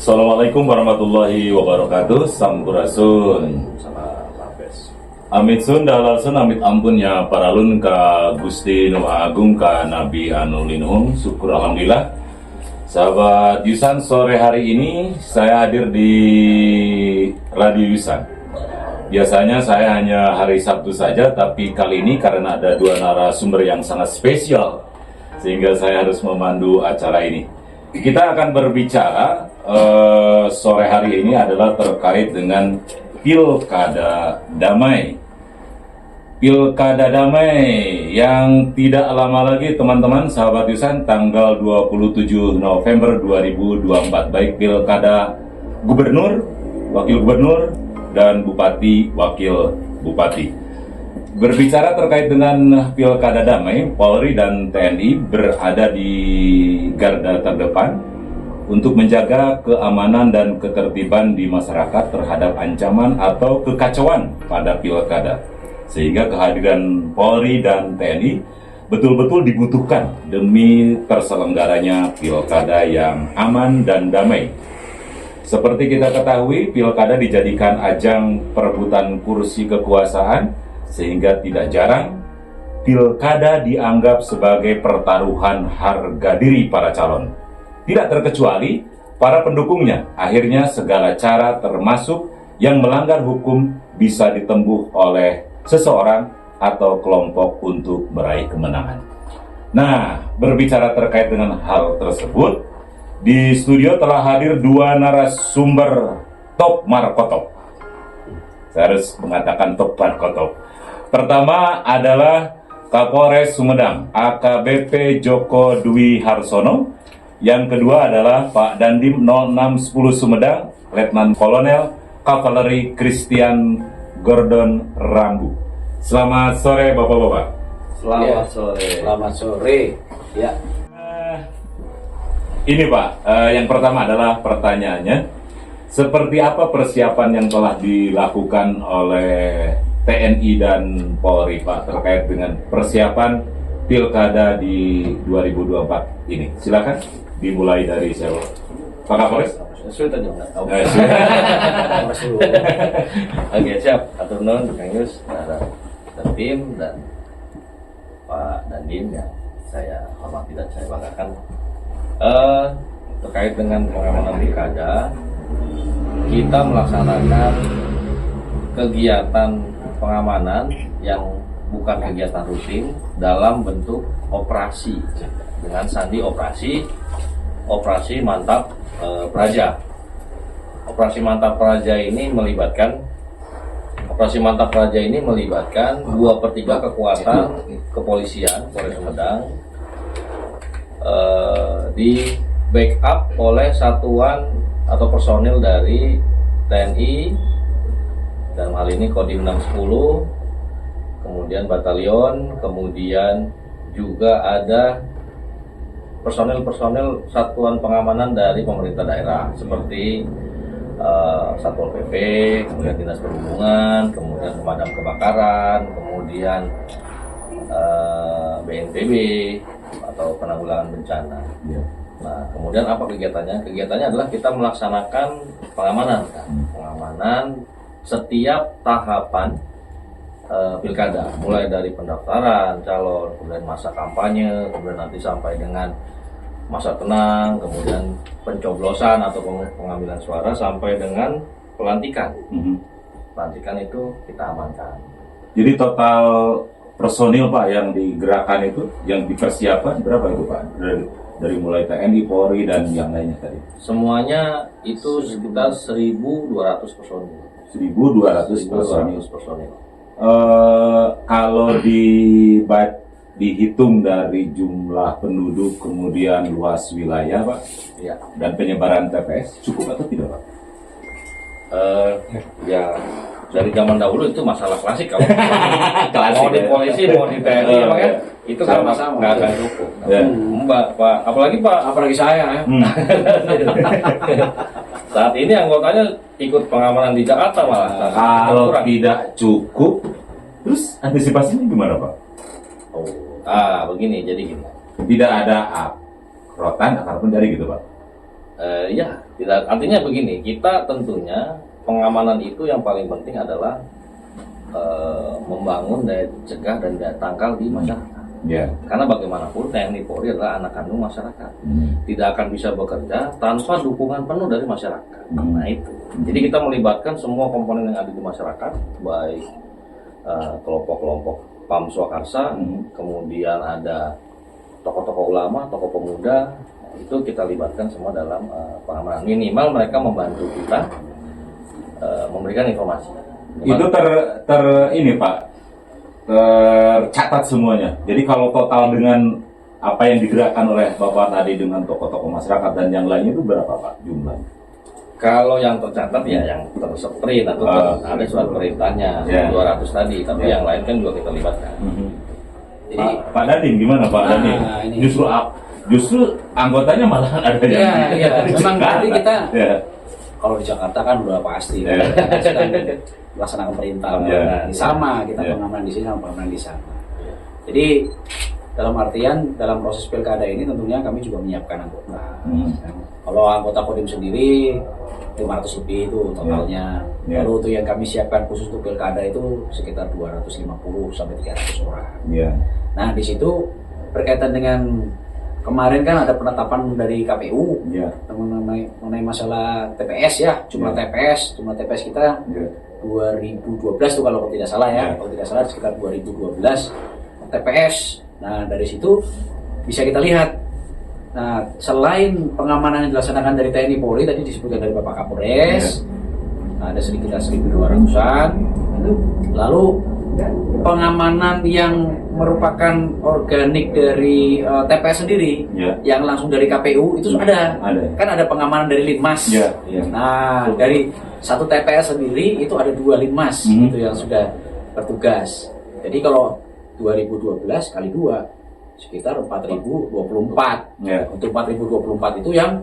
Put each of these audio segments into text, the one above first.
Assalamualaikum warahmatullahi wabarakatuh. Sampurasun. Amit sun dalal sun amit ampunnya paralun ka Gusti Nu Agung ka Nabi Anu Linuhung. Syukur alhamdulillah. Sahabat Yusan, sore hari ini saya hadir di Radio Yusan. Biasanya saya hanya hari Sabtu saja, tapi kali ini karena ada dua narasumber yang sangat spesial, sehingga saya harus memandu acara ini. Kita akan berbicara sore hari ini adalah terkait dengan Pilkada Damai. Pilkada Damai yang tidak lama lagi teman-teman sahabat Yusan, tanggal 27 November 2024, baik Pilkada Gubernur, Wakil Gubernur, dan Bupati, Wakil Bupati. Berbicara terkait dengan Pilkada Damai, Polri dan TNI berada di garda terdepan untuk menjaga keamanan dan ketertiban di masyarakat terhadap ancaman atau kekacauan pada Pilkada. Sehingga kehadiran Polri dan TNI betul-betul dibutuhkan demi terselenggaranya Pilkada yang aman dan damai. Seperti kita ketahui, Pilkada dijadikan ajang perebutan kursi kekuasaan, sehingga tidak jarang Pilkada dianggap sebagai pertaruhan harga diri para calon. Tidak terkecuali para pendukungnya. Akhirnya segala cara termasuk yang melanggar hukum bisa ditempuh oleh seseorang atau kelompok untuk meraih kemenangan. Nah, berbicara terkait dengan hal tersebut, di studio telah hadir dua narasumber top markotop. Saya harus mengatakan top markotop. Pertama adalah Kapolres Sumedang, AKBP Joko Dwi Harsono. Yang kedua adalah Pak Dandim 0610 Sumedang, Letnan Kolonel Kavaleri Christian Gordon Rambu. Selamat sore Bapak-bapak. Selamat sore. Selamat sore. Ya. Ini Pak, yang pertama adalah pertanyaannya, seperti apa persiapan yang telah dilakukan oleh TNI dan Polri Pak terkait dengan persiapan Pilkada di 2024 ini? Silakan dimulai dari saya, Pak Kapolres. Sudah juga. Oke, siap. Atur nuhun Kang Yus, dan tim dan Pak Dandim yang saya hormati dan saya banggakan. Terkait dengan pengamanan Pilkada, kita melaksanakan kegiatan pengamanan yang bukan kegiatan rutin dalam bentuk operasi dengan sandi operasi mantap praja. Operasi mantap praja ini melibatkan 2/3 kekuatan kepolisian Polres Sumedang, di backup oleh satuan atau personil dari TNI, dalam hal ini Kodim 610, kemudian batalion, kemudian juga ada personil satuan pengamanan dari pemerintah daerah seperti Satpol PP, kemudian Dinas Perhubungan, kemudian pemadam kebakaran, kemudian BNPB atau penanggulangan bencana. Nah, kemudian apa kegiatannya? Kegiatannya adalah kita melaksanakan pengamanan setiap tahapan Pilkada, mulai dari pendaftaran calon, kemudian masa kampanye, kemudian nanti sampai dengan masa tenang, kemudian pencoblosan atau pengambilan suara, sampai dengan pelantikan. Pelantikan itu kita amankan. Jadi total personil Pak yang digerakkan itu, yang dipersiapkan berapa itu Pak? Dari mulai TNI, Polri, dan yang lainnya tadi? Semuanya itu sekitar 1.200 personil. 1.200 personil. Kalau dihitung dari jumlah penduduk, kemudian luas wilayah Pak, ya, dan penyebaran TPS, cukup atau tidak Pak? Ya, dari zaman dahulu itu masalah klasik kalau Klasik, mau di ya. polisi, mau di TNI, makanya itu kan nggak akan cukup. Apalagi saya. Saat ini anggotanya ikut pengamanan di Jakarta malah. Kalau tidak cukup, terus antisipasinya gimana Pak? Begini, jadi gini. Tidak ada rotan ataupun dari gitu Pak? Ya, tidak. Artinya begini, kita tentunya pengamanan itu yang paling penting adalah membangun daya cegah dan daya tangkal di masyarakat. Ya. Karena bagaimanapun TNI Polri adalah anak kandung masyarakat. Tidak akan bisa bekerja tanpa dukungan penuh dari masyarakat. Nah itu. Jadi kita melibatkan semua komponen yang ada di masyarakat, baik kelompok-kelompok PAM Swakarsa, kemudian ada tokoh-tokoh ulama, tokoh pemuda, itu kita libatkan semua dalam pengamanan. Minimal mereka membantu kita memberikan informasi. Itu ini Pak, tercatat semuanya. Jadi kalau total dengan apa yang digerakkan oleh Bapak tadi dengan tokoh-tokoh masyarakat dan yang lainnya itu berapa Pak jumlahnya? Kalau yang tercatat ya yang tersprint atau ada surat perintahnya 200 tadi, tapi yang lain kan juga kita libatkan. Jadi Pak Dandim gimana Pak Dandim? Justru anggotanya malah ada yang memang tadi kita ya. Kalau di Jakarta kan udah pasti sedang melaksanakan perintah. Sama kita pengamanan di sini sama pengamanan di sana. Jadi dalam artian dalam proses pilkada ini tentunya kami juga menyiapkan anggota. Kalau anggota Kodim sendiri 500 lebih itu totalnya. Lalu untuk yang kami siapkan khusus untuk pilkada itu sekitar 250 sampai 300 orang. Nah di situ berkaitan dengan kemarin kan ada penetapan dari KPU mengenai masalah TPS ya, jumlah TPS kita 2012 tuh kalau tidak salah ya, kalau tidak salah sekitar 2012 TPS. Nah dari situ bisa kita lihat. Nah selain pengamanan yang dilaksanakan dari TNI Polri tadi disebutkan dari Bapak Kapolres, ada sekitar 1.200-an. Lalu pengamanan yang merupakan organik dari TPS sendiri, yang langsung dari KPU itu ada. Kan ada pengamanan dari Linmas. Nah dari satu TPS sendiri itu ada 2 Linmas itu yang sudah bertugas. Jadi kalau 2012 kali 2 sekitar 4.024. Untuk 4.024 itu yang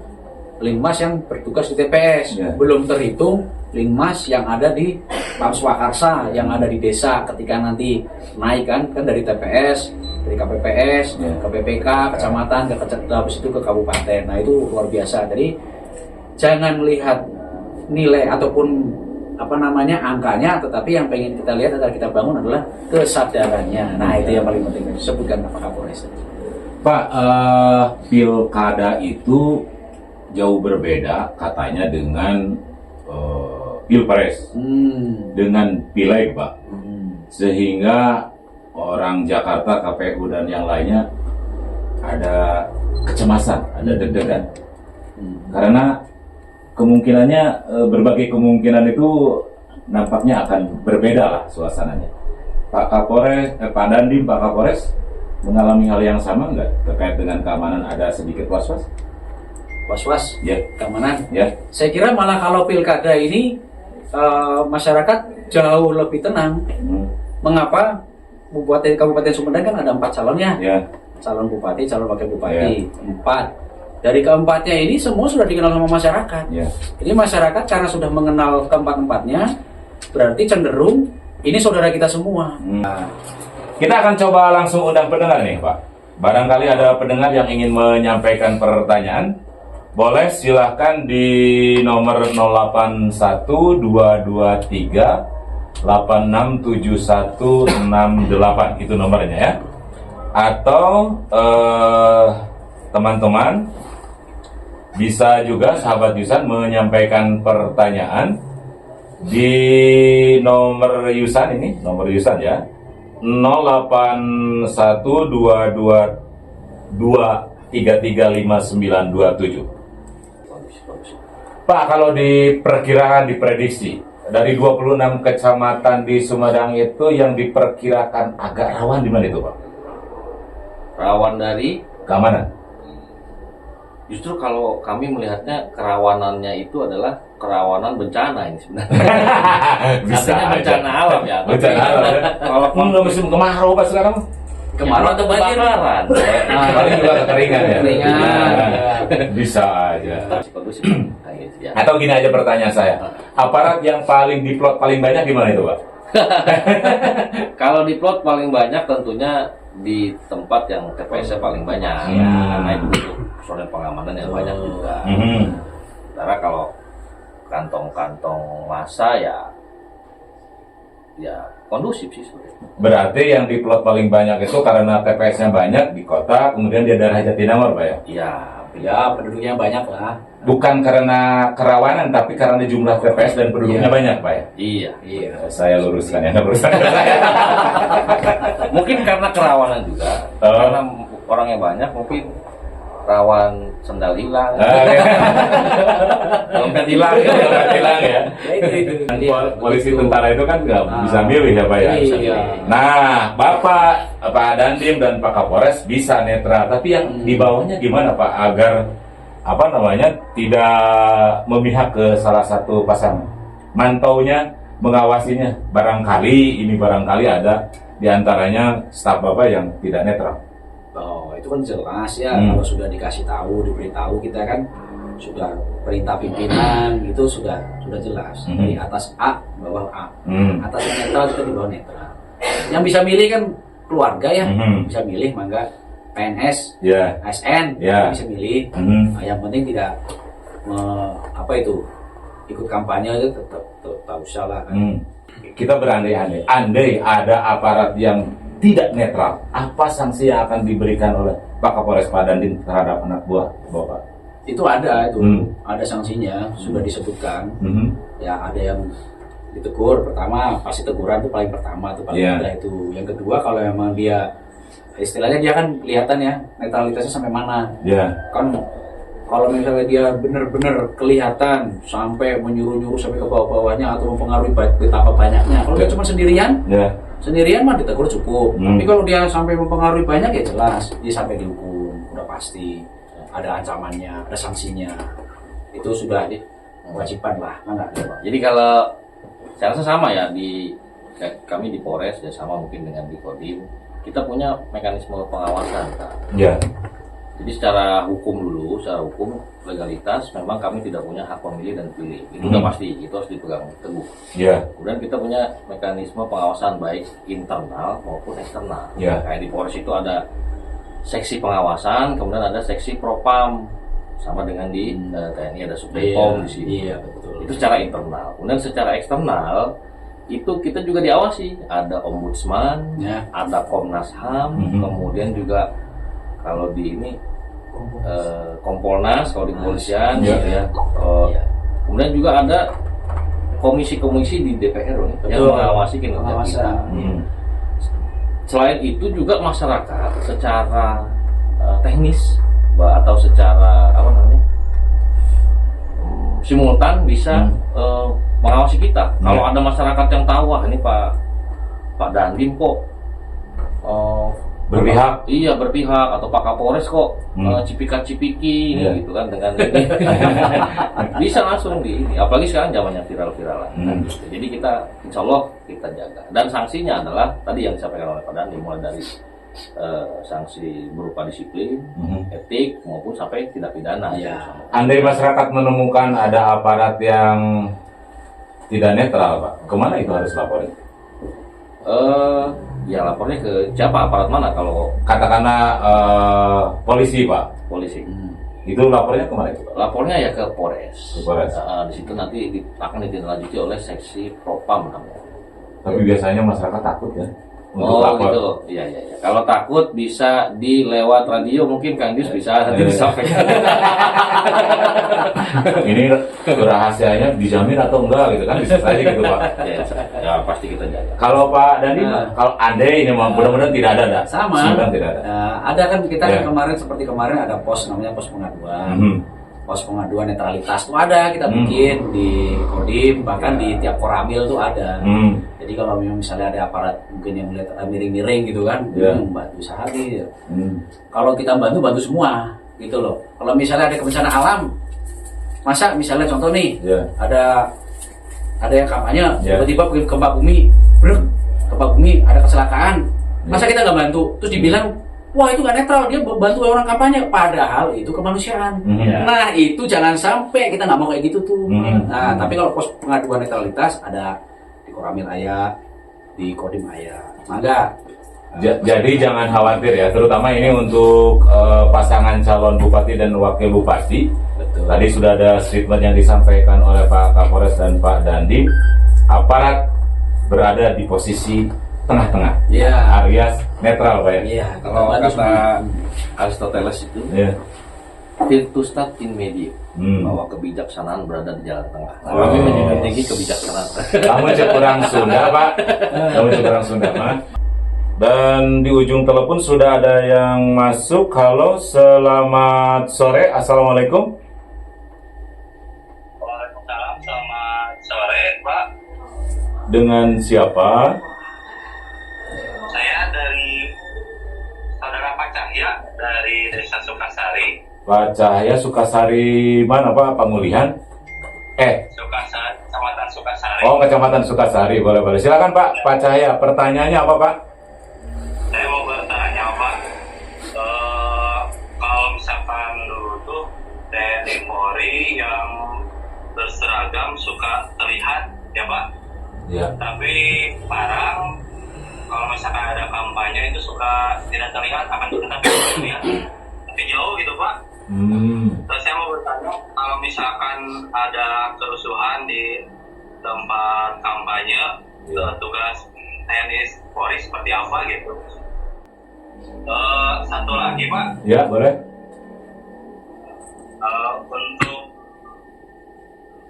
Linmas yang bertugas di TPS, belum terhitung Linmas yang ada di PAM Swakarsa yang ada di desa ketika nanti naik kan dari TPS, dari KPPS, ke PPK, kecamatan, habis itu ke kabupaten. Nah itu luar biasa. Jadi jangan lihat nilai ataupun angkanya, tetapi yang pengen kita lihat adalah kita bangun adalah kesadarannya. Nah itu yang paling penting disebutkan Pak Kapolres. Pak, pilkada itu jauh berbeda katanya dengan pilpres, dengan pileg Pak, sehingga orang Jakarta, KPU dan yang lainnya ada kecemasan, ada deg-degan, karena kemungkinannya berbagai kemungkinan itu nampaknya akan berbeda lah suasananya. Pak Kapolres, Pak Dandim, Pak Kapolres mengalami hal yang sama nggak terkait dengan keamanan, ada sedikit was-was? Was-was, keamanan. Saya kira malah kalau pilkada ini masyarakat jauh lebih tenang. Mengapa? Kabupaten Sumedang kan ada 4 calonnya. Calon bupati, calon wakil bupati, 4. Dari keempatnya ini semua sudah dikenal sama masyarakat. Jadi masyarakat karena sudah mengenal keempat-empatnya, berarti cenderung ini saudara kita semua. Kita akan coba langsung undang pendengar nih Pak. Barangkali ada pendengar yang ingin menyampaikan pertanyaan. Boleh silahkan di nomor 081223 867168, itu nomornya ya. Atau teman-teman bisa juga sahabat Yusan menyampaikan pertanyaan di nomor Yusan ini, nomor Yusan ya, 0812335927. Pak, kalau diperkirakan, diprediksi dari 26 kecamatan di Sumedang itu yang diperkirakan agak rawan di mana itu Pak? Rawan dari keamanan. Justru kalau kami melihatnya kerawanannya itu adalah kerawanan bencana ini sebenarnya. Bisa artinya bencana alam ya. Bencana alam ya. Walaupun udah musim kemarau Pak sekarang. Kemarau atau kebakaran. Paling juga kekeringan ya. Bisa aja. Atau gini aja pertanyaan saya. Aparat yang paling diplot paling banyak di mana itu Pak? Kalau diplot paling banyak tentunya di tempat yang TPS-nya paling banyak. Karena itu personel pengamanan yang banyak juga. Mhm. Sementara kalau kantong-kantong massa ya kondusif sih sebenarnya. Berarti yang diplot paling banyak itu karena TPS-nya banyak di kota, kemudian di daerah Jatinangor, Pak ya? Iya, Ya penduduknya banyak lah. Bukan karena kerawanan, tapi karena jumlah TPS dan penduduknya Iya. banyak, Pak ya? iya. Iya. Saya luruskan ya, luruskan. Mungkin karena kerawanan juga, Oh. karena orangnya banyak, mungkin rawan sendal hilang, dompet hilang. Hilang ya. Ya itu. Polisi tentara itu kan nggak bisa milih ya, Pak ya? Iya. Nah, Bapak, Pak Dandim dan Pak Kapolres bisa netral, tapi yang di bawahnya gimana Pak agar tidak memihak ke salah satu pasangan? Mantaunya, mengawasinya, barangkali ada di antaranya staf Bapak yang tidak netral. Oh, itu kan jelas ya. Hmm. Kalau sudah dikasih tahu, diberitahu, kita kan sudah perintah pimpinan itu sudah jelas. Hmm. Dari atas A, bawah A. Hmm. Atas yang netral, kita di bawah netral. Yang bisa milih kan keluarga ya, Hmm. bisa milih mangga PNS, Ya. ASN, Ya. bisa milih. Hmm. Nah, yang penting tidak ikut kampanye itu tetap tak usah lah kan. Kita berandai-andai, andai ada aparat yang tidak netral, apa sanksi yang akan diberikan oleh Pak Kapolres Pak Dandim terhadap anak buah Bapak? Itu ada Hmm. ada sanksinya, sudah disebutkan. Mhm. Ya ada yang ditegur. Pertama pasti teguran itu paling pertama itu paling Iya. mudah itu. Yang kedua kalau memang dia istilahnya dia kan kelihatan ya netralitasnya sampai mana. Ya. Kan kalau misalnya dia benar-benar kelihatan sampai menyuruh-nyuruh sampai ke bawah-bawahnya atau mempengaruhi betapa banyaknya. Kalau dia cuma sendirian mah ditegur cukup. Tapi kalau dia sampai mempengaruhi banyak ya jelas dia sampai dihukum, udah pasti ada ancamannya, ada sanksinya. Itu sudah kewajiban lah, kan nggak ada, Pak. Jadi kalau saya rasa sama ya kami di Polres ya sama mungkin dengan di Kodim, kita punya mekanisme pengawasan Kak. Ya. Jadi secara hukum legalitas memang kami tidak punya hak memilih dan pilih. Itu udah pasti, itu harus dipegang teguh. Ya. Kemudian kita punya mekanisme pengawasan baik internal maupun eksternal. Ya. Kayak di Polres itu ada seksi pengawasan, kemudian ada seksi propam, sama dengan di TNI ada Subdepom di sini. Iya, betul. Itu secara internal. Kemudian secara eksternal itu kita juga diawasi. Ada ombudsman, Ya. ada Komnas HAM, kemudian juga kalau di ini Kompolnas, kalau di kepolisian, Ya. gitu ya. Iya. Kemudian juga ada komisi-komisi di DPR yang Betul. mengawasi kinerja Pengawasan. kita. Selain itu juga masyarakat secara teknis atau secara simultan bisa mengawasi kita. Kalau ada masyarakat yang tahu, wah ini Pak Dandim kok Berpihak. Iya berpihak, atau Pak Kapolres kok cipika-cipiki Iya. gitu kan dengan ini. Bisa langsung di ini. Apalagi sekarang zamannya viral-viralan. Gitu. Jadi kita insya Allah kita jaga. Dan sanksinya adalah tadi yang disampaikan oleh Pak Dandim, mulai dari sanksi berupa disiplin, etik maupun sampai tindak pidana. Iya. Andai masyarakat menemukan ada aparat yang tidak netral, Pak, kemana itu harus laporin? Ya lapornya ke siapa, aparat mana? Kalau Katakanlah polisi, Pak, polisi, itu lapornya kemana itu, Pak? lapornya ya ke Polres. Ke Polres. Di situ nanti akan ditindaklanjuti oleh seksi propam namanya. Tapi biasanya masyarakat takut ya untuk Oh lapor. gitu, iya. Kalau takut bisa lewat radio, mungkin Kang Jus bisa nanti disampaikan. Ini rahasianya dijamin atau enggak gitu kan, bisa saja gitu, Pak. Ya pasti kita jaga. Kalau Pak Dandi, kalau andai ini mudah-mudahan tidak ada, dah. Sama. Mudah-mudahan tidak ada. Ada kan kita Ya. kan kemarin seperti kemarin ada pos namanya pos pengaduan. Mhm. Pos pengaduan netralitas itu ada kita bikin di Kodim, bahkan di tiap Koramil tuh ada. Jadi kalau misalnya ada aparat mungkin yang melihat ada miring-miring gitu kan, Ya. membantu sehari. Kalau kita bantu semua gitu loh. Kalau misalnya ada bencana alam, masa misalnya contoh nih, Ya. ada yang kampanye, Ya. tiba-tiba gempa bumi, gempa bumi ada kecelakaan, masa kita nggak bantu? Terus dibilang, wah itu nggak netral, dia bantu orang kampanye, padahal itu kemanusiaan. Nah itu jangan sampai kita nggak mau kayak gitu tuh. Nah tapi kalau pos pengaduan netralitas ada di Koramil Ayah, di Kodim Ayah, mangga Jadi jangan khawatir ya, terutama ini untuk pasangan calon bupati dan wakil bupati. Betul. Tadi sudah ada statement yang disampaikan oleh Pak Kapolres dan Pak Dandim. Aparat berada di posisi tengah-tengah, Ya. alias netral, Pak ya. Iya, Kalau kata Aristoteles itu, Ya. virtustat in medio, bahwa kebijaksanaan berada di jalan tengah. Nah, kami menjunjung tinggi kebijaksanaan. Kamu kurang Sunda, Pak. Kamu kurang Sunda, Pak. Dan di ujung telepon sudah ada yang masuk. Halo, selamat sore. Assalamualaikum. Waalaikumsalam, selamat sore Pak. Dengan siapa? Saya dari saudara Pak Cahya dari Desa Sukasari. Pak Cahya, Sukasari mana, Pak? Pemulihan? Sukasari, Kecamatan Sukasari. Oh, Kecamatan Sukasari. Boleh. Silakan, Pak. Pak Cahya, pertanyaannya apa, Pak? Saya mau bertanya Pak, kalau misalkan dulu tuh TNI Polri yang berseragam suka terlihat ya Pak, Ya. tapi sekarang kalau misalkan ada kampanye itu suka tidak terlihat, akan tetapi terlihat tapi jauh gitu Pak. Terus saya mau bertanya, kalau misalkan ada kerusuhan di tempat kampanye, tugas TNI Polri seperti apa gitu? Satu lagi Pak, Ya, boleh. untuk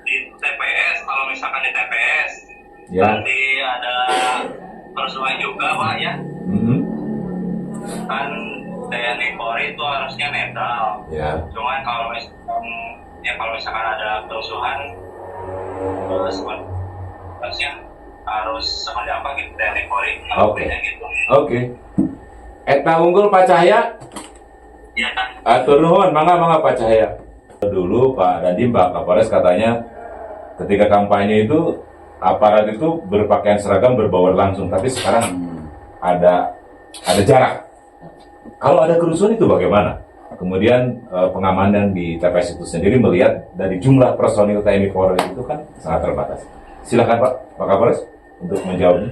di TPS, kalau misalkan di TPS Ya. nanti ada kerusuhan juga Pak ya, kan TNI Polri itu harusnya netral. Ya. Cuman kalau misalkan ada kerusuhan, harusnya harus seperti apa gitu TNI Polri? Oke. Gitu. Oke. Eta unggul Pak Cahya. Ya kan? Atur nuhun, mangga Pak Cahya. Dulu Pak Dandim, Pak Kapolres katanya ketika kampanye itu aparat itu berpakaian seragam berbaur langsung, tapi sekarang ada jarak. Kalau ada kerusuhan itu bagaimana? Kemudian pengamanan di TPS itu sendiri melihat dari jumlah personil TNI Polri itu kan sangat terbatas. Silakan Pak Kapolres untuk menjawabnya.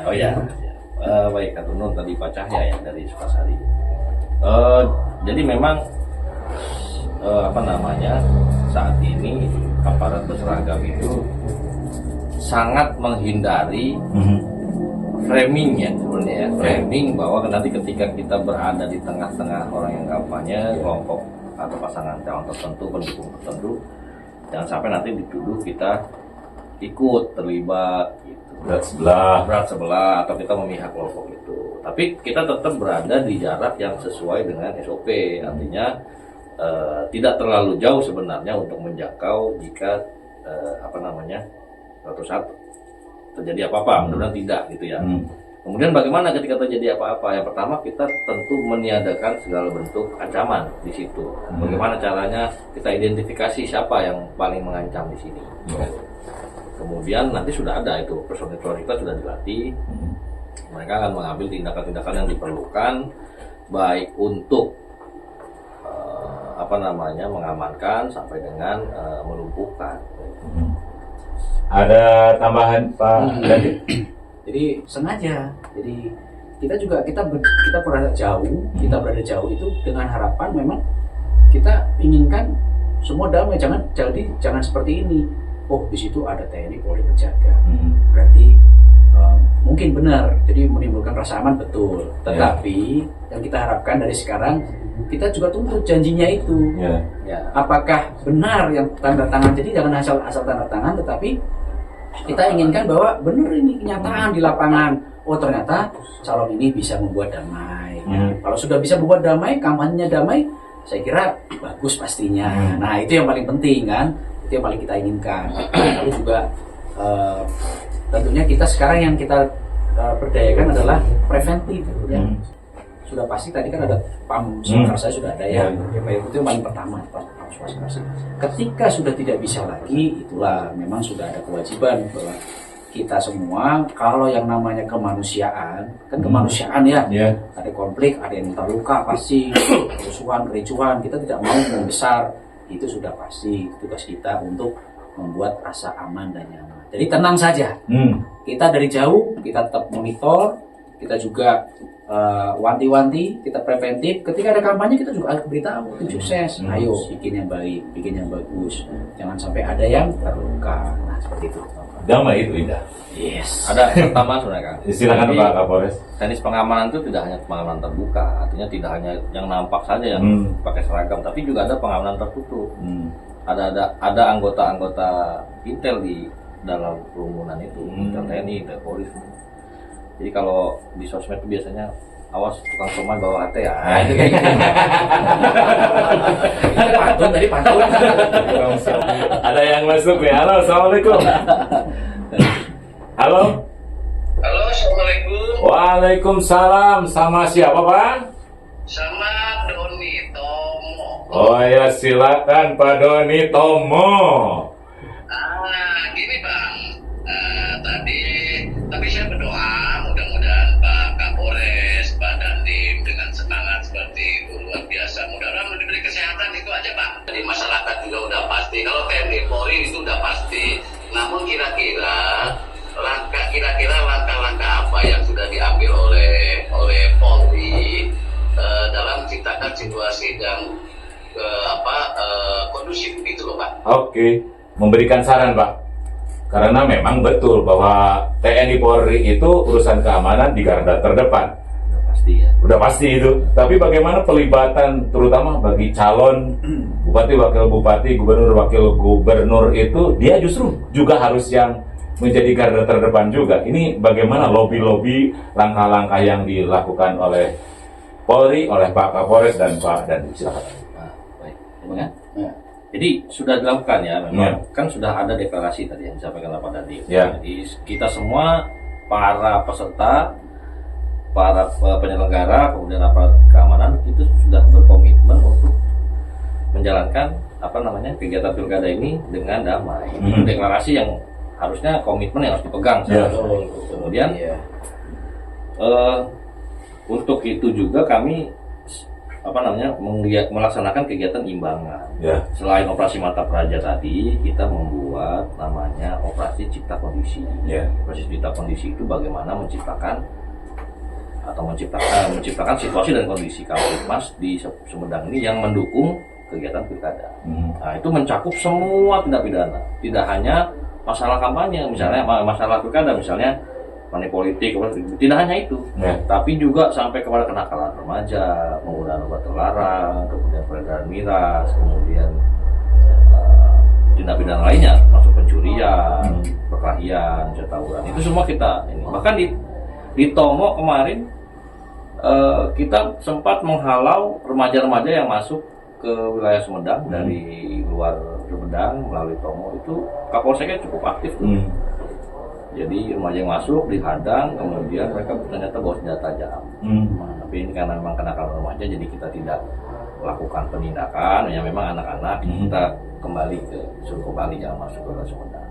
Oh ya, baik Kak Tunun tadi Pak Cahya ya dari Sukasari. Jadi memang saat ini aparat berseragam itu sangat menghindari framingnya sebenarnya ya. Framing bahwa nanti ketika kita berada di tengah-tengah orang yang kampanye, kelompok atau pasangan calon tertentu, pendukung tertentu, jangan sampai nanti dituduh kita ikut terlibat gitu. berat sebelah atau kita memihak kelompok itu. Tapi kita tetap berada di jarak yang sesuai dengan SOP, artinya tidak terlalu jauh sebenarnya untuk menjangkau jika suatu saat terjadi apa-apa, mudah-mudahan tidak gitu ya. Kemudian bagaimana ketika terjadi apa-apa? Yang pertama kita tentu meniadakan segala bentuk ancaman di situ. Bagaimana caranya kita identifikasi siapa yang paling mengancam di sini. Kemudian nanti sudah ada itu personil kita sudah dilatih. Mereka akan mengambil tindakan-tindakan yang diperlukan baik untuk mengamankan sampai dengan melumpuhkan. Ada tambahan Pak Dandim? Jadi sengaja. Jadi kita berada jauh, itu dengan harapan memang kita inginkan semua damai. Jangan seperti ini. Oh, di situ ada TNI Polri penjaga. Berarti mungkin benar. Jadi menimbulkan rasa aman, betul. Tetapi yang kita harapkan dari sekarang, kita juga tuntut janjinya itu. Ya. Apakah benar yang tanda tangan? Jadi jangan asal tanda tangan, tetapi kita inginkan bahwa benar ini kenyataan di lapangan. Oh, ternyata calon ini bisa membuat damai. Kalau sudah bisa membuat damai, kampanyenya damai, saya kira bagus pastinya. Nah, itu yang paling penting kan. Itu yang paling kita inginkan. Lalu juga tentunya kita sekarang yang kita berdayakan adalah preventif. Ya. Sudah pasti tadi kan ada PAM Swakarsa sudah ada ya. Itu yang paling pertama, PAM Swakarsa. Ketika sudah tidak bisa lagi, itulah memang sudah ada kewajiban bahwa kita semua, kalau yang namanya kemanusiaan, kan kemanusiaan ya, ada konflik, ada yang terluka pasti, kerusuhan, kericuhan, kita tidak mau membesar, itu sudah pasti tugas kita untuk membuat rasa aman dan nyaman. Jadi tenang saja. Hmm. Kita dari jauh, kita tetap monitor, kita juga wanti-wanti, kita preventif. Ketika ada kampanye kita juga harus beritahu tim sukses. Ayo bikin yang baik, bikin yang bagus. Jangan sampai ada yang terluka. Nah seperti itu. Damai itu indah. Yes. Ada pertama sebenarnya Kang. Silakan Jadi, Pak Kapolres. teknis pengamanan itu tidak hanya pengamanan terbuka, artinya tidak hanya yang nampak saja yang pakai seragam, tapi juga ada pengamanan tertutup. Ada anggota-anggota Intel di dalam kerumunan itu, Intel TNI, Intel Polri. Jadi kalau di sosmed itu biasanya awas tukang somai bawa AT ya. Nah, itu kayak gitu. Pantun tadi pantun. Ada yang masuk nih. Halo, assalamualaikum. Halo. Halo, assalamualaikum. Waalaikumsalam. Sama siapa Pak? Sama Doni Tomo. Oh ya, silakan Pak Doni Tomo. Gini bang, tapi saya berdoa mudah-mudahan Pak Kapolres, Pak Dandim dengan semangat seperti itu luar biasa. Mudah-mudahan diberi kesehatan itu aja Pak. Jadi masyarakat juga udah pasti. Kalau TNI Polri itu udah pasti. Namun kira-kira langkah-langkah apa yang sudah diambil oleh Polri dalam menciptakan situasi yang kondusif gitu loh Pak. Oke, memberikan saran Pak. Karena memang betul bahwa TNI Polri itu urusan keamanan di garda terdepan. Udah pasti ya. Udah pasti itu. Tapi bagaimana pelibatan terutama bagi calon bupati, wakil bupati, gubernur, wakil gubernur itu dia justru juga harus yang menjadi garda terdepan juga. Ini bagaimana lobby-lobby langkah-langkah yang dilakukan oleh Polri, oleh Pak Kapolres dan Pak Dandim. Silakan. Nah, baik. Ya. Jadi sudah dilakukan ya, memang kan sudah ada deklarasi tadi yang disampaikan oleh Pak Dandim. Ya. Jadi kita semua para peserta, para penyelenggara, kemudian aparat keamanan itu sudah berkomitmen untuk menjalankan kegiatan pilkada ini dengan damai. Itu deklarasi yang harusnya komitmen yang harus dipegang. Ya. Kemudian untuk itu juga kami melaksanakan kegiatan imbangan. Ya. Selain operasi mantap raja tadi, kita membuat namanya operasi cipta kondisi. Ya. Operasi cipta kondisi itu bagaimana menciptakan situasi dan kondisi Kamtipmas di Sumedang ini yang mendukung kegiatan pilkada. Nah, itu mencakup semua tindak pidana, tidak hanya masalah kampanye, misalnya masalah pilkada, misalnya money politik, tidak hanya itu, tapi juga sampai kepada kenakalan remaja, penggunaan obat terlarang, kemudian peredaran miras, kemudian tindak pidana lainnya, masuk pencurian, perkelahian, tawuran, itu semua kita ini. Bahkan di Tomo kemarin kita sempat menghalau remaja-remaja yang masuk ke wilayah Sumedang dari luar Sumedang melalui Tomo. Itu Kapolseknya cukup aktif tuh. Jadi remaja yang masuk dihadang, kemudian mereka ternyata bawa senjata tajam. Nah, tapi ini karena memang kenakalan remaja, jadi kita tidak melakukan penindakan. Ya memang anak-anak kita suruh kembali jangan masuk ke Sumedang.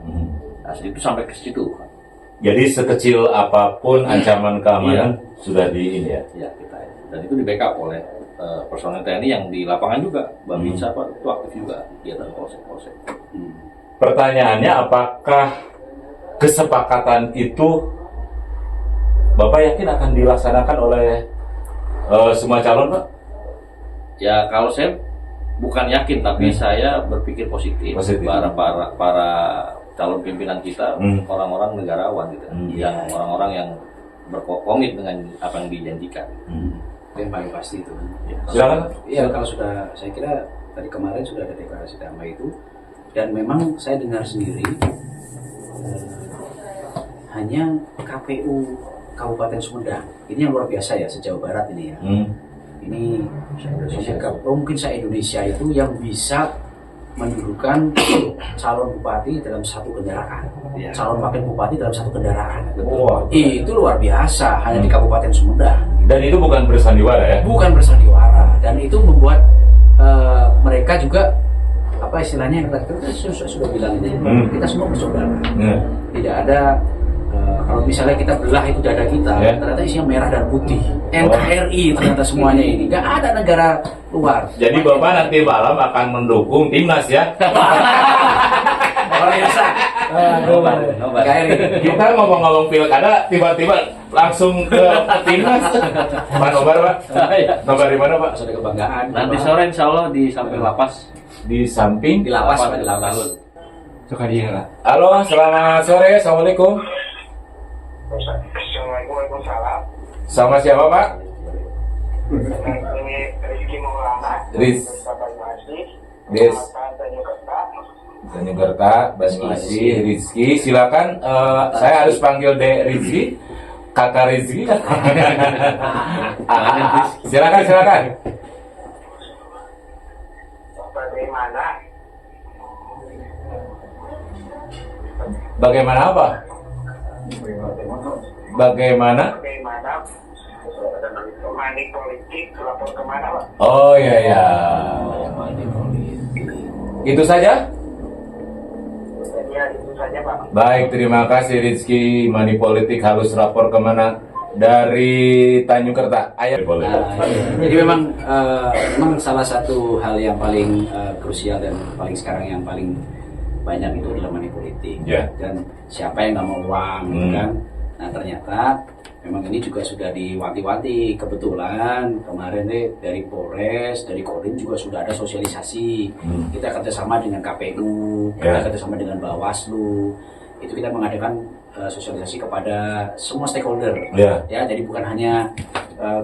Nah, itu sampai ke situ. Jadi sekecil apapun ancaman keamanan sudah di ini ya. Ya kita. Dan itu di backup oleh personel TNI yang di lapangan juga. Babinsa itu aktif juga kegiatan polsek. Pertanyaannya, apakah kesepakatan itu Bapak yakin akan dilaksanakan oleh semua calon, Pak? Ya kalau saya bukan yakin, tapi saya berpikir positif. Para calon pimpinan kita orang-orang negarawan gitu, yang orang-orang yang berkomit dengan apa yang dijanjikan. Yang paling pasti itu. Silakan. Iya, kalau sudah, saya kira tadi kemarin sudah ada deklarasi damai itu, dan memang saya dengar sendiri hanya KPU Kabupaten Sumedang ini yang luar biasa ya, se-Jawa Barat ini ya. Ini mungkin se-Indonesia itu yang bisa mendudukan calon bupati dalam satu kendaraan, calon wakil bupati dalam satu kendaraan. Itu luar biasa hanya di Kabupaten Sumedang. Dan itu bukan bersandiwara ya? Bukan bersandiwara, dan itu membuat mereka juga apa istilahnya yang kita sudah bilang ini, kita semua bersaudara. Tidak ada kalau misalnya kita belah itu dada kita, ternyata isinya merah dan putih. NKRI ternyata semuanya ini. Nggak ada negara luar. Jadi Bapak nanti malam akan mendukung timnas ya? luar biasa. Nobar. Kita ngomong-ngomong pilkada, tiba-tiba langsung ke timnas. Pak Nobar, Pak. Nobar di mana, Pak? Sudah kebanggaan. Nanti sore insya Allah di samping lapas. Di samping. Di lapas, Pak, di lapas. Suka dia lah. Halo, selamat sore. Assalamualaikum. Assalamualaikum, waalaikumsalam. Sama siapa, Pak? Ini Rizky Maulana. Des. Tanjung Basmasi, Rizky. Silakan. Saya harus panggil Dek Rizky, Kakak Rizky. Silakan. Bagaimana apa? Bagaimana? Money politik lapor kemana, Pak? Oh iya. Itu saja? Ya, itu saja, Pak. Baik, terima kasih Rizky. Money politik harus lapor kemana? Dari Tanjung Kerta. Jadi memang salah satu hal yang paling krusial dan paling sekarang yang paling banyak itu adalah money politik. Yeah. Dan siapa yang nggak mau uang, kan? Nah ternyata memang ini juga sudah diwanti-wanti. Kebetulan kemarin dari Polres, dari Kodim juga sudah ada sosialisasi. Kita kerjasama dengan KPU, kita kerjasama dengan Bawaslu. Itu kita mengadakan sosialisasi kepada semua stakeholder. Ya, jadi bukan hanya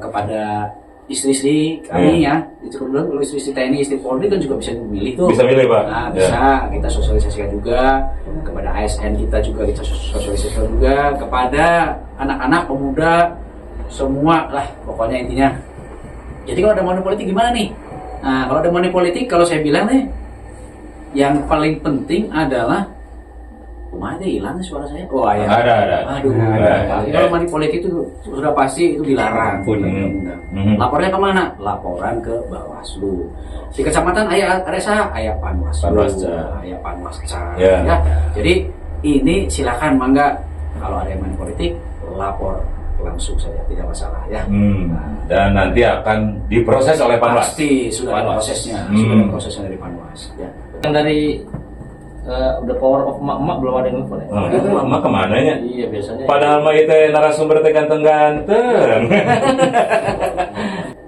kepada istri-istri kami ya. Itu kemudian kalau istri-istri TNI, istri Polri kan juga bisa memilih tuh. Bisa milih, Pak. Nah, bisa kita sosialisasikan juga kepada ASN kita juga kita sosialisasikan juga kepada anak-anak, pemuda, semua lah pokoknya intinya. Jadi kalau ada money politik gimana nih? Nah, kalau ada money politik kalau saya bilang nih yang paling penting adalah ada hilang suara saya. Oh ya. Ada. Aduh. Kalau money politik itu sudah pasti itu dilarang. Lapornya kemana? Laporan ke Bawaslu. Di kecamatan ayah Resa, ayah Panwaslu, ayah Panwasca. Ya. Jadi ini silakan mangga kalau ada yang money politik lapor langsung saja, tidak masalah ya. Dan nanti akan diproses oleh Panwas. Pasti sudah ada prosesnya, sudah ada prosesnya dari Panwas. Ya. Yang dari the power of emak-emak belum ada yang nelfon ya? Emak kemana ya? Iya biasanya. Padahal mah itu narasumber teh ganteng-ganteng.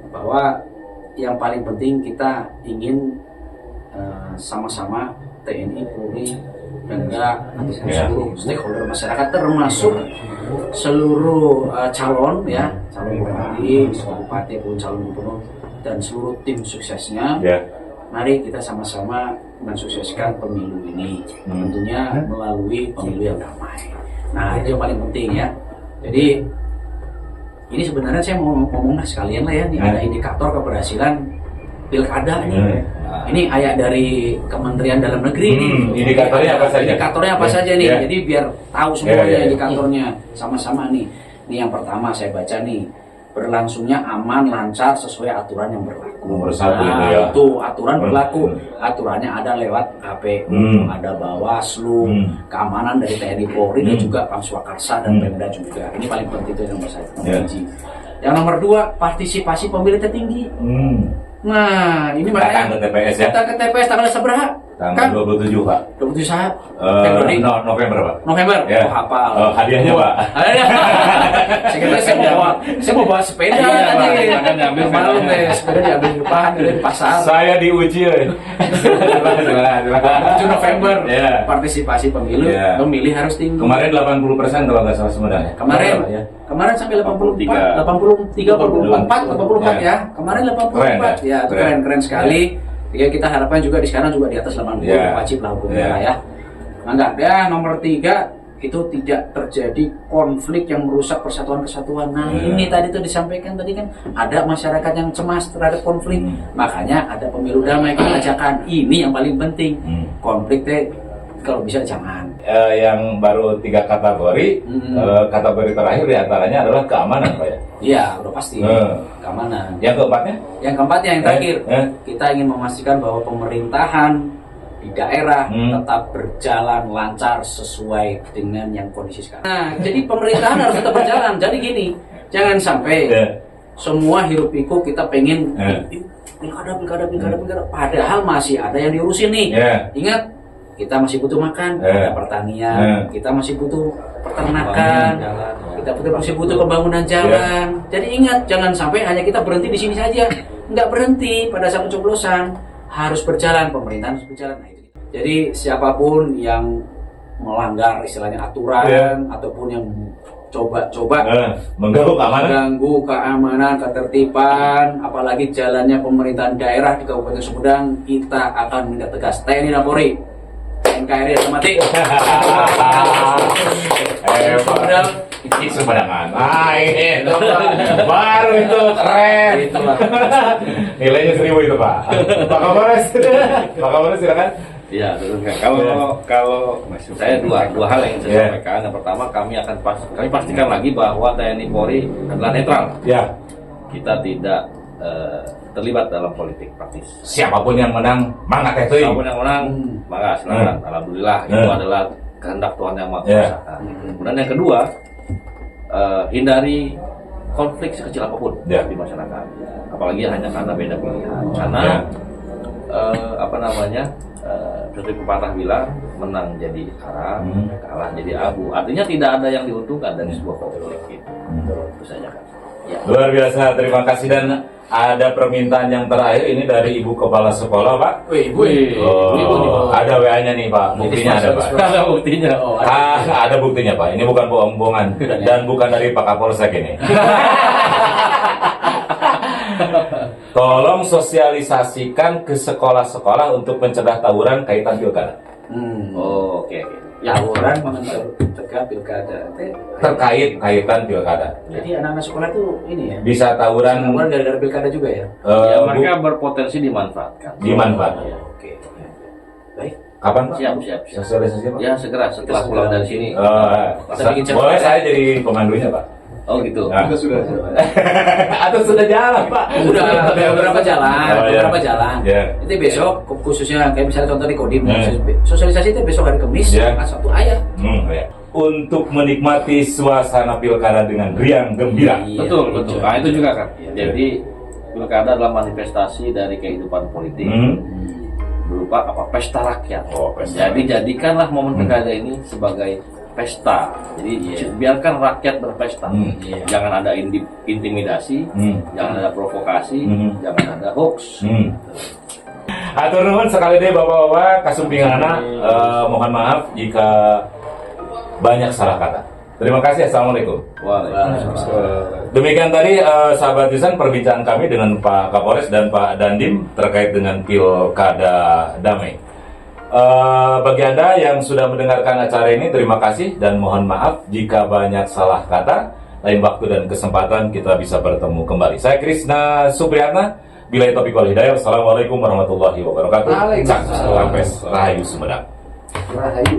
Bahwa yang paling penting kita ingin sama-sama TNI, Polri, Pemda, seluruh stakeholder masyarakat termasuk seluruh calon ya, calon bupati, bupati pun calon gubernur dan seluruh tim suksesnya. Mari kita sama-sama mensukseskan pemilu ini, tentunya melalui pemilu yang damai. Nah itu yang paling penting ya. Jadi ini sebenarnya saya mau ngomong sekalian lah ya, ini ada indikator keberhasilan pilkada ini. Ini ayat dari Kementerian Dalam Negeri nih. Indikatornya apa saja? Indikatornya apa saja nih? Jadi biar tahu semuanya indikatornya sama-sama nih. Ini yang pertama saya baca nih. Berlangsungnya aman, lancar, sesuai aturan yang berlaku. Nomor satu ya. Itu aturan berlaku. Aturannya ada lewat KPU, ada Bawaslu, keamanan dari TNI Polri dan juga Pamswakarsa dan Pemda juga. Ini paling penting itu yang nomor satu. Yang nomor dua, partisipasi pemilih tertinggi. Nah, ini makanya datang ke TPS ya. Datang ke TPS tanggal seberapa? Tanggal 27, Pak. 27 saat. November, Pak. November. Ya. Oh, hafal. Hadiahnya, Pak. Saya mau bawa sepeda tadi. Malam deh, sepeda diambil di depan dari pasar. Saya diuji. 7 November. Partisipasi pemilu, pemilih harus tinggi. Kemarin 80% kalau nggak salah Sumedang ya. Kemarin sampai 84 ya. Kemarin 84 ya, keren sekali. Ya kita harapkan juga di sekarang juga di atas 80 wajib lah hukumnya ya. Enggak ya, nomor 3 itu tidak terjadi konflik yang merusak persatuan kesatuan. Nah ini tadi tuh disampaikan tadi kan ada masyarakat yang cemas terhadap konflik, makanya ada pemilu damai kita ajakan. Ini yang paling penting. Konflik teh kalau bisa jangan. Yang baru 3 kategori, kategori terakhir diantaranya adalah keamanan, Pak ya? Iya, udah pasti. Keamanan. Yang keempatnya? Yang keempatnya yang terakhir, kita ingin memastikan bahwa pemerintahan di daerah tetap berjalan lancar sesuai dengan yang kondisi sekarang. Nah, jadi pemerintahan harus tetap berjalan. Jadi gini, jangan sampai semua hiruk pikuk kita pengen pilkada, padahal masih ada yang diurusin nih. Ingat, kita masih butuh makan, ada pertanian, kita masih butuh peternakan, kita masih butuh pembangunan jalan. Jadi ingat, jangan sampai hanya kita berhenti di sini saja. Nggak berhenti pada saat pencoblosan, harus berjalan, pemerintahan harus berjalan. Nah, itu. Jadi siapapun yang melanggar istilahnya aturan ataupun yang coba-coba mengganggu keamanan, ketertiban, apalagi jalannya pemerintahan daerah di Kabupaten Sumedang, kita akan menindak tegas. TNI dan Polri, NKRI dan mati. Ini Sumedang. Nah, ini baru itu keren. Nilainya 1000 itu, Pak. Pak Kapolres. Pak Kapolres silakan. Ya, kalau saya dua hal yang saya sampaikan. Yang pertama, kami pastikan lagi bahwa TNI Polri adalah netral. Ya. Kita tidak terlibat dalam politik praktis. Siapapun yang menang, mangga teh teuing. Siapapun yang menang, maka silakan. Alhamdulillah, itu adalah kehendak Tuhan yang Maha Kuasa. Kemudian yang kedua, hindari konflik sekecil apapun di masyarakat, apalagi hanya karena beda pilihan. Karena seperti pepatah bilang, menang jadi haram, kalah jadi abu. Artinya tidak ada yang diuntungkan dari sebuah konflik itu. Itu saja kan. Ya. Luar biasa, terima kasih. Dan ada permintaan yang terakhir ini dari Ibu Kepala Sekolah, Pak. Ibu. Ada WA-nya nih, Pak. Buktinya ada, Pak. Ada buktinya. Ada buktinya, Pak. Ini bukan bohong-bohongan dan bukan dari Pak Kapolsek ini. Tolong sosialisasikan ke sekolah-sekolah untuk mencegah tawuran kaitan pilkada. Oke. Tawuran mencegah pilkada. Terkait kaitan pilkada. Jadi anak-anak sekolah tuh ini ya. Bisa tawuran dari pilkada juga ya. Mereka berpotensi dimanfaatkan. Dimanfaatkan. Oke. Baik. Kapan, Pak? Siap. Sosialisasi, Pak? Ya, segera setelah pulang dari sini. Boleh saya jadi pemandunya, Pak? Oh gitu. Nah. Sudah. Atau sudah jalan, Pak? Udah beberapa jalan, Yeah. Itu besok khususnya kayak misalnya contoh di Kodim, sosialisasi itu besok hari Kamis, Sabtu ayah. Untuk menikmati suasana pilkada dengan riang gembira. Betul. Nah, itu juga kan. Jadi pilkada adalah manifestasi dari kehidupan politik. Berupa pesta rakyat. Jadi jadikanlah momen pilkada ini sebagai pesta. Jadi biarkan rakyat berpesta. Jangan ada intimidasi, jangan ada provokasi, jangan ada hoax. Atur nuhun sekali deh Bapak-bapak, kasumpinganana, mohon maaf jika banyak salah kata. Terima kasih. Assalamualaikum. Waalaikumsalam. Demikian tadi sahabat Yusan perbincangan kami dengan Pak Kapolres dan Pak Dandim terkait dengan pilkada damai. Bagi Anda yang sudah mendengarkan acara ini, terima kasih dan mohon maaf jika banyak salah kata. Lain waktu dan kesempatan kita bisa bertemu kembali. Saya Krisna Supriyatna, Billahi Taufiq wal Hidayah. Assalamualaikum warahmatullahi wabarakatuh. Rahayu Sumedang. Rahayu.